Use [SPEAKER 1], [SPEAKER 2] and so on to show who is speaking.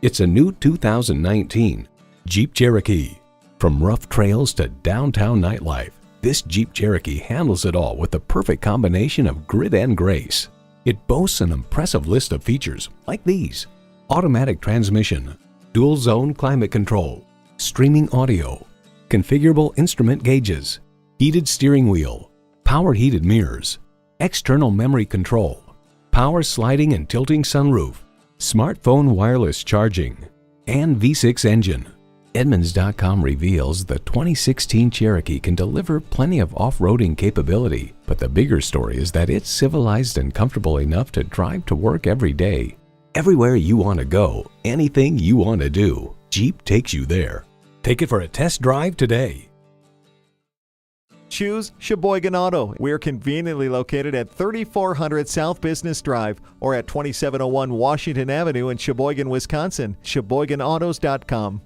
[SPEAKER 1] It's a new 2019 Jeep Cherokee. From rough trails to downtown nightlife, this Jeep Cherokee handles it all with the perfect combination of grit and grace. It boasts an impressive list of features like these: automatic transmission, dual zone climate control, streaming audio, configurable instrument gauges, heated steering wheel, power heated mirrors, external memory control, power sliding and tilting sunroof, smartphone wireless charging, and V6 engine. Edmunds.com reveals the 2016 Cherokee can deliver plenty of off-roading capability, but the bigger story is that it's civilized and comfortable enough to drive to work every day. Everywhere you want to go, anything you want to do, Jeep takes you there. Take it for a test drive today.
[SPEAKER 2] Choose Sheboygan Auto. We're conveniently located at 3400 South Business Drive or at 2701 Washington Avenue in Sheboygan, Wisconsin. SheboyganAutos.com.